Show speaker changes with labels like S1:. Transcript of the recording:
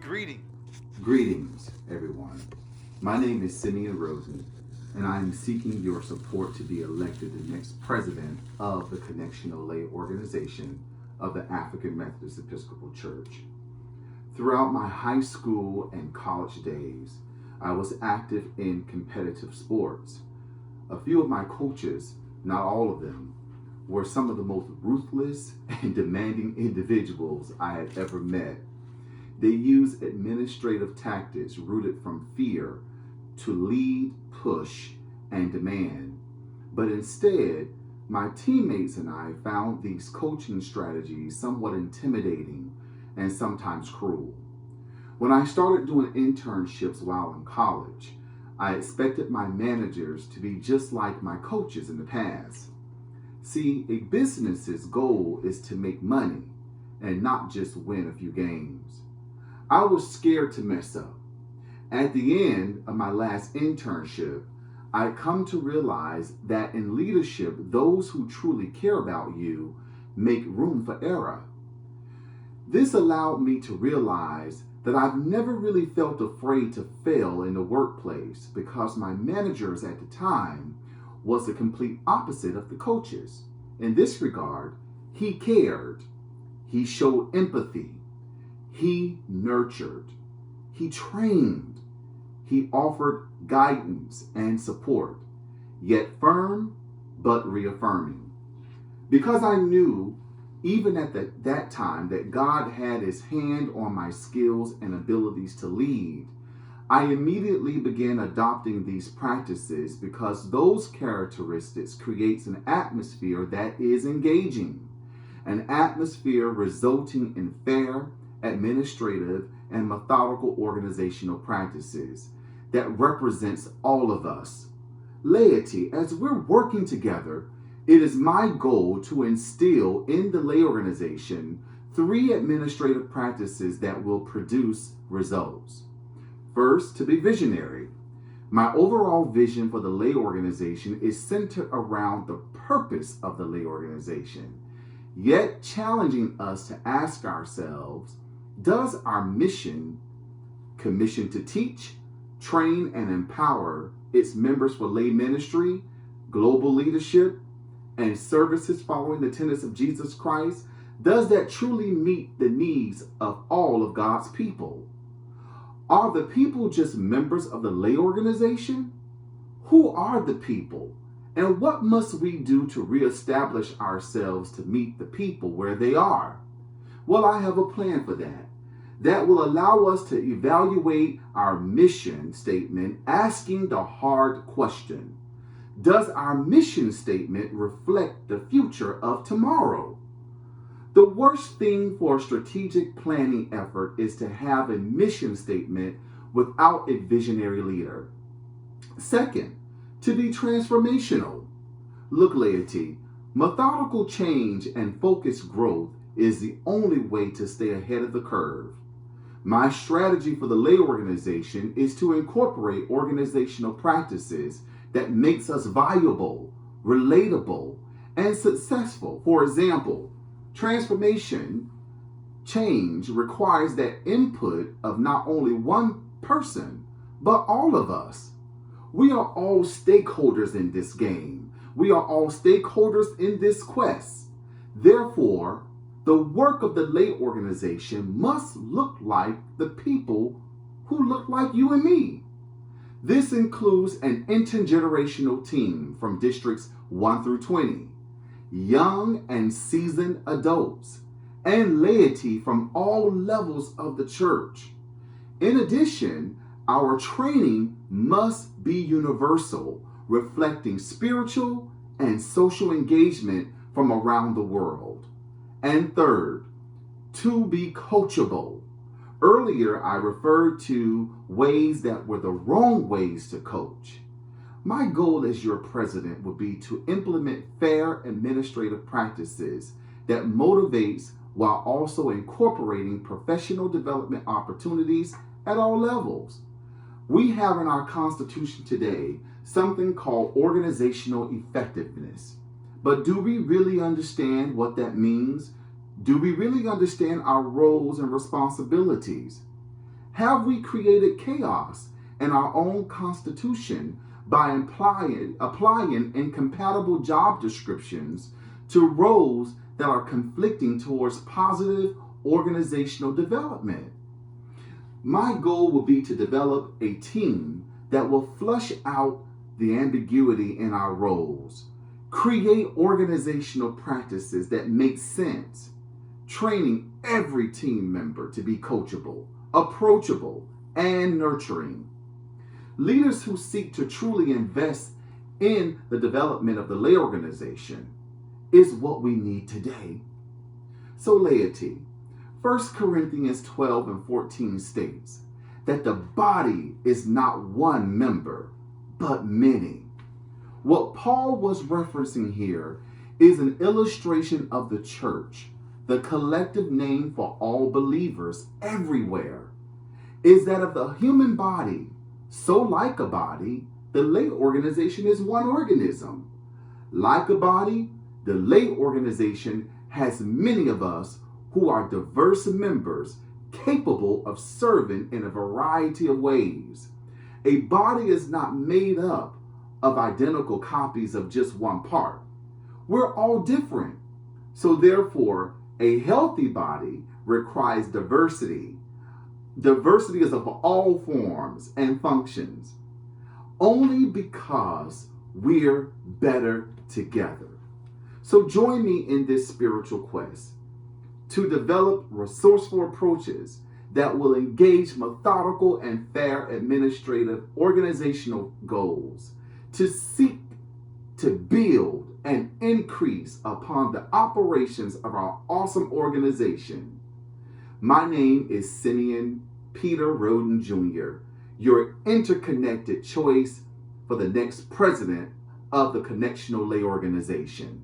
S1: Greeting.
S2: Greetings, everyone. My name is Simeon Rhoden, and I am seeking your support to be elected the next president of the Connectional Lay Organization of the African Methodist Episcopal Church. Throughout my high school and college days, I was active in competitive sports. A few of my coaches, not all of them, were some of the most ruthless and demanding individuals I had ever met. They used administrative tactics rooted from fear to lead, push, and demand. But instead, my teammates and I found these coaching strategies somewhat intimidating and sometimes cruel. When I started doing internships while in college, I expected my managers to be just like my coaches in the past. See, a business's goal is to make money and not just win a few games. I was scared to mess up. At the end of my last internship, I come to realize that in leadership, those who truly care about you make room for error. This allowed me to realize that I've never really felt afraid to fail in the workplace because my managers at the time was the complete opposite of the coaches. In this regard, he cared, he showed empathy, he nurtured, he trained, he offered guidance and support, yet firm but reaffirming. Because I knew even at that time that God had his hand on my skills and abilities to lead, I immediately began adopting these practices because those characteristics creates an atmosphere that is engaging, an atmosphere resulting in fair, administrative, and methodical organizational practices that represents all of us. Laity, as we're working together, it is my goal to instill in the lay organization 3 administrative practices that will produce results. First, to be visionary. My overall vision for the lay organization is centered around the purpose of the lay organization, yet challenging us to ask ourselves, does our mission, commissioned to teach, train, and empower its members for lay ministry, global leadership, and services following the tenets of Jesus Christ, does that truly meet the needs of all of God's people? Are the people just members of the lay organization? Who are the people? And what must we do to reestablish ourselves to meet the people where they are? Well, I have a plan for that. That will allow us to evaluate our mission statement, asking the hard question. Does our mission statement reflect the future of tomorrow? The worst thing for a strategic planning effort is to have a mission statement without a visionary leader. Second, to be transformational. Look, laity, methodical change and focused growth is the only way to stay ahead of the curve. My strategy for the lay organization is to incorporate organizational practices that makes us viable, relatable, and successful. For example, transformation change requires that input of not only one person, but all of us. We are all stakeholders in this game. We are all stakeholders in this quest. Therefore, the work of the lay organization must look like the people who look like you and me. This includes an intergenerational team from districts 1 through 20, young and seasoned adults, and laity from all levels of the church. In addition, our training must be universal, reflecting spiritual and social engagement from around the world. And third, to be coachable. Earlier, I referred to ways that were the wrong ways to coach. My goal as your president would be to implement fair administrative practices that motivates while also incorporating professional development opportunities at all levels. We have in our Constitution today something called organizational effectiveness. But do we really understand what that means? Do we really understand our roles and responsibilities? Have we created chaos in our own constitution by applying incompatible job descriptions to roles that are conflicting towards positive organizational development? My goal will be to develop a team that will flush out the ambiguity in our roles, create organizational practices that make sense, training every team member to be coachable, approachable, and nurturing. Leaders who seek to truly invest in the development of the lay organization is what we need today. So laity, 1 Corinthians 12 and 14 states that the body is not one member, but many. What Paul was referencing here is an illustration of the church, the collective name for all believers everywhere, is that of the human body. So like a body, the lay organization is one organism. Like a body, the lay organization has many of us who are diverse members capable of serving in a variety of ways. A body is not made up of identical copies of just one part. We're all different. So therefore, a healthy body requires diversity. Diversity is of all forms and functions, only because we're better together. So join me in this spiritual quest to develop resourceful approaches that will engage methodical and fair administrative organizational goals to seek to build and increase upon the operations of our awesome organization. My name is Simeon Peter Rhoden Jr., your interconnected choice for the next president of the Connectional Lay Organization.